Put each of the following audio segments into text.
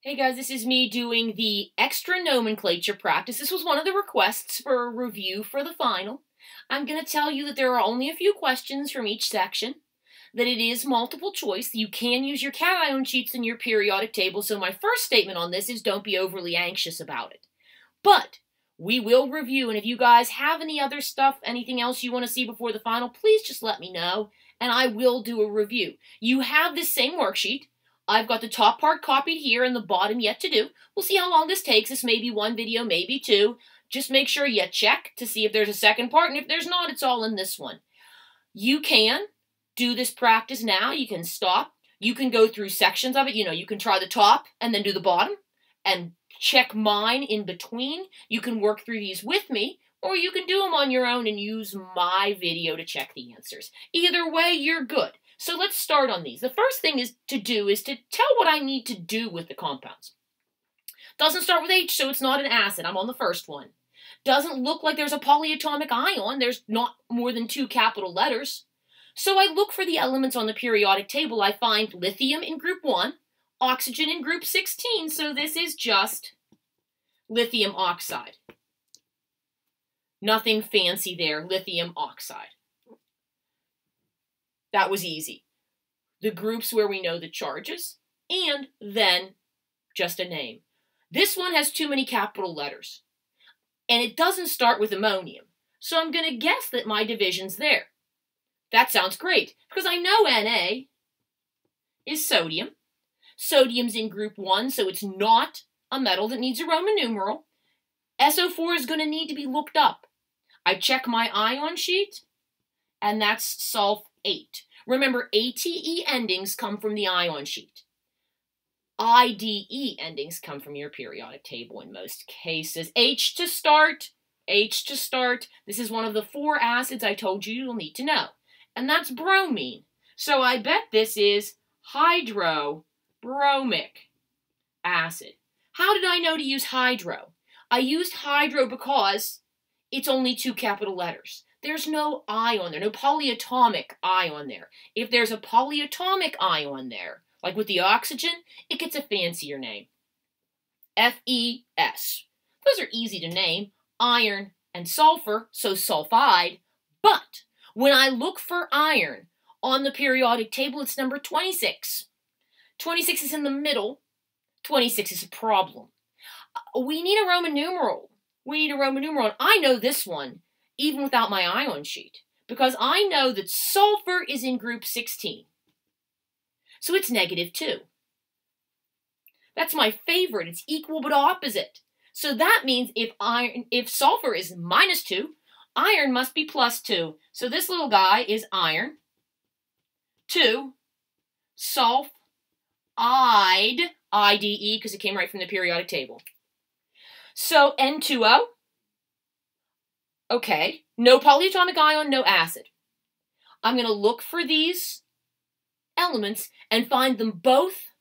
Hey guys, this is me doing the extra nomenclature practice. This was one of the requests for a review for the final. I'm going to tell you that there are only a few questions from each section, that it is multiple choice. You can use your cation sheets in your periodic table, so my first statement on this is don't be overly anxious about it. But we will review, and if you guys have any other stuff, anything else you want to see before the final, please just let me know, and I will do a review. You have this same worksheet. I've got the top part copied here and the bottom yet to do. We'll see how long this takes. This may be one video, maybe two. Just make sure you check to see if there's a second part, and if there's not, it's all in this one. You can do this practice now. You can stop. You can go through sections of it. You can try the top and then do the bottom and check mine in between. You can work through these with me, or you can do them on your own and use my video to check the answers. Either way, you're good. So let's start on these. The first thing is to tell what I need to do with the compounds. Doesn't start with H, so it's not an acid. I'm on the first one. Doesn't look like there's a polyatomic ion. There's not more than 2 capital letters. So I look for the elements on the periodic table. I find lithium in group 1, oxygen in group 16, so this is just lithium oxide. Nothing fancy there, lithium oxide. That was easy. The groups where we know the charges, and then just a name. This one has too many capital letters, and it doesn't start with ammonium, so I'm going to guess that my division's there. That sounds great, because I know Na is sodium. Sodium's in group 1, so it's not a metal that needs a Roman numeral. SO4 is going to need to be looked up. I check my ion sheet, and that's sulf8. Remember, ATE endings come from the ion sheet. IDE endings come from your periodic table in most cases. H to start. This is one of the 4 acids I told you you'll need to know. And that's bromine. So I bet this is hydrobromic acid. How did I know to use hydro? I used hydro because it's only 2 capital letters. There's no ion there, no polyatomic ion there. If there's a polyatomic ion there, like with the oxygen, it gets a fancier name. FeS. Those are easy to name, iron and sulfur, so sulfide. But when I look for iron on the periodic table, it's number 26. 26 is in the middle. 26 is a problem. We need a Roman numeral. And I know this one, even without my ion sheet, because I know that sulfur is in group 16. So it's -2. That's my favorite. It's equal but opposite. So that means if sulfur is -2, iron must be +2. So this little guy is iron 2 sulfide, IDE, because it came right from the periodic table. So N2O. Okay, no polyatomic ion, no acid. I'm going to look for these elements and find them both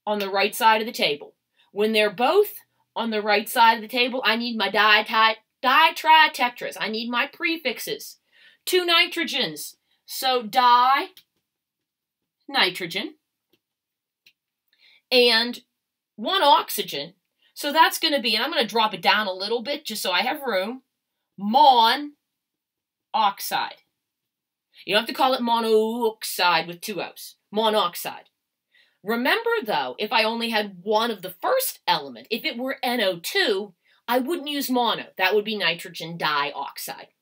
on the right side of the table. When they're both on the right side of the table, I need my ditritetras. I need my prefixes. 2 nitrogens. So di-nitrogen. And 1 oxygen. So that's going to be, and I'm going to drop it down a little bit just so I have room, monoxide. You don't have to call it monoxide with 2 O's. Monoxide. Remember, though, if I only had one of the first element, if it were NO2, I wouldn't use mono. That would be nitrogen dioxide.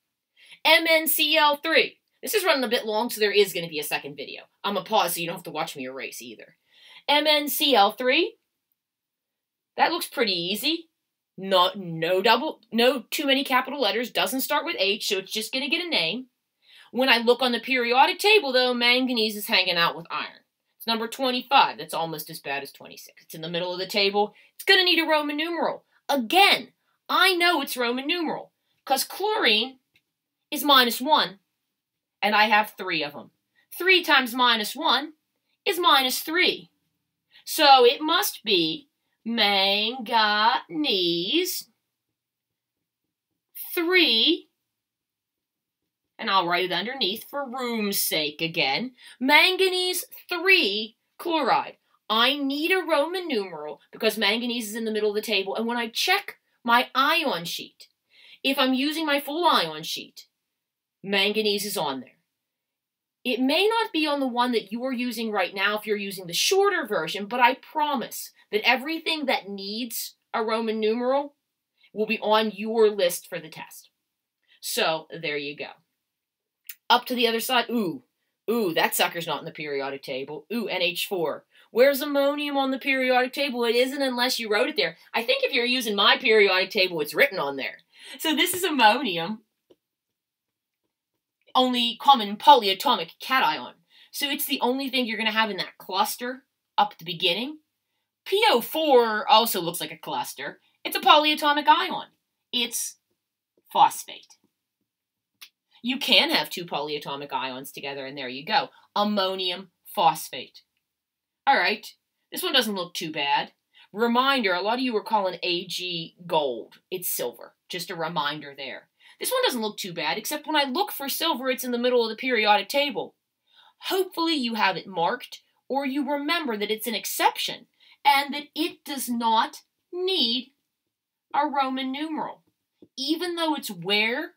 MnCl3. This is running a bit long, so there is going to be a second video. I'm going to pause so you don't have to watch me erase either. MnCl3. That looks pretty easy. No too many capital letters. Doesn't start with H, so it's just going to get a name. When I look on the periodic table, though, manganese is hanging out with iron. It's number 25. That's almost as bad as 26. It's in the middle of the table. It's going to need a Roman numeral. Again, I know it's Roman numeral because chlorine is -1, and I have 3 of them. 3 times -1 is -3. So it must be manganese 3, and I'll write it underneath for room's sake again, manganese 3 chloride. I need a Roman numeral because manganese is in the middle of the table. And when I check my ion sheet, if I'm using my full ion sheet, manganese is on there. It may not be on the one that you are using right now if you're using the shorter version, but I promise that everything that needs a Roman numeral will be on your list for the test. So there you go. Up to the other side. Ooh, that sucker's not in the periodic table. Ooh, NH4. Where's ammonium on the periodic table? It isn't unless you wrote it there. I think if you're using my periodic table, it's written on there. So this is ammonium, only common polyatomic cation. So it's the only thing you're going to have in that cluster up at the beginning. PO4 also looks like a cluster. It's a polyatomic ion. It's phosphate. You can have two polyatomic ions together, and there you go. Ammonium phosphate. All right, this one doesn't look too bad. Reminder, a lot of you were calling Ag gold. It's silver. Just a reminder there. This one doesn't look too bad, except when I look for silver, it's in the middle of the periodic table. Hopefully you have it marked, or you remember that it's an exception, and that it does not need a Roman numeral. Even though it's where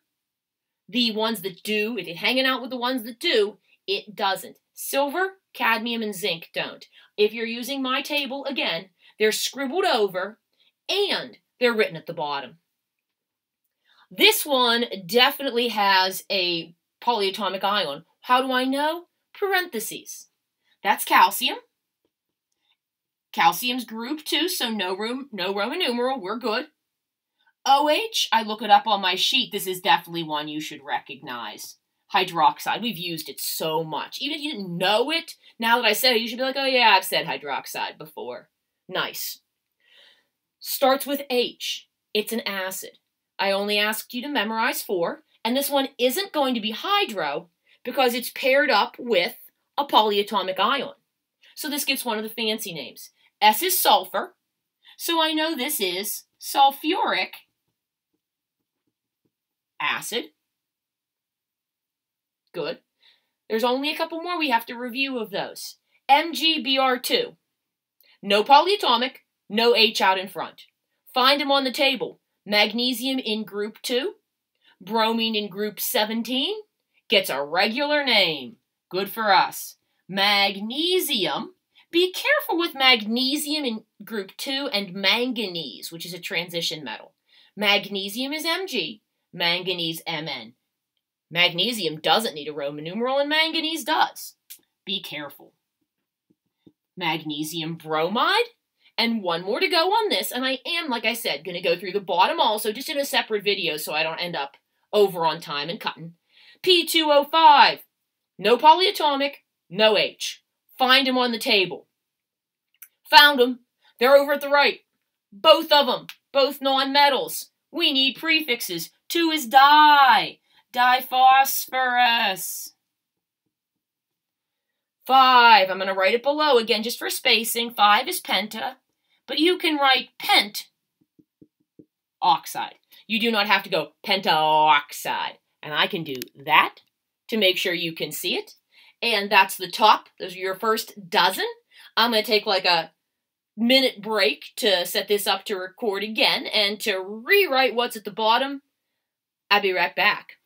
the ones that do, it hanging out with the ones that do, it doesn't. Silver, cadmium, and zinc don't. If you're using my table, again, they're scribbled over, and they're written at the bottom. This one definitely has a polyatomic ion. How do I know? Parentheses. That's calcium. Calcium's group 2, so no Roman numeral. We're good. OH, I look it up on my sheet. This is definitely one you should recognize. Hydroxide. We've used it so much. Even if you didn't know it, now that I said it, you should be like, oh yeah, I've said hydroxide before. Nice. Starts with H. It's an acid. I only asked you to memorize 4, and this one isn't going to be hydro because it's paired up with a polyatomic ion. So this gets one of the fancy names. S is sulfur, so I know this is sulfuric acid. Good. There's only a couple more we have to review of those. MgBr2. No polyatomic, no H out in front. Find them on the table. Magnesium in group 2, bromine in group 17, gets a regular name. Good for us. Magnesium, be careful with magnesium in group 2 and manganese, which is a transition metal. Magnesium is Mg, manganese Mn. Magnesium doesn't need a Roman numeral and manganese does. Be careful. Magnesium bromide. And one more to go on this, and I am, like I said, going to go through the bottom also, just in a separate video so I don't end up over on time and cutting. P2O5. No polyatomic, no H. Find them on the table. Found them. They're over at the right. Both of them. Both non-metals. We need prefixes. 2 is di. Diphosphorus. 5. I'm going to write it below again just for spacing. 5 is penta. But you can write pent oxide. You do not have to go pentaoxide. And I can do that to make sure you can see it. And that's the top. Those are your first dozen. I'm going to take like a minute break to set this up to record again and to rewrite what's at the bottom. I'll be right back.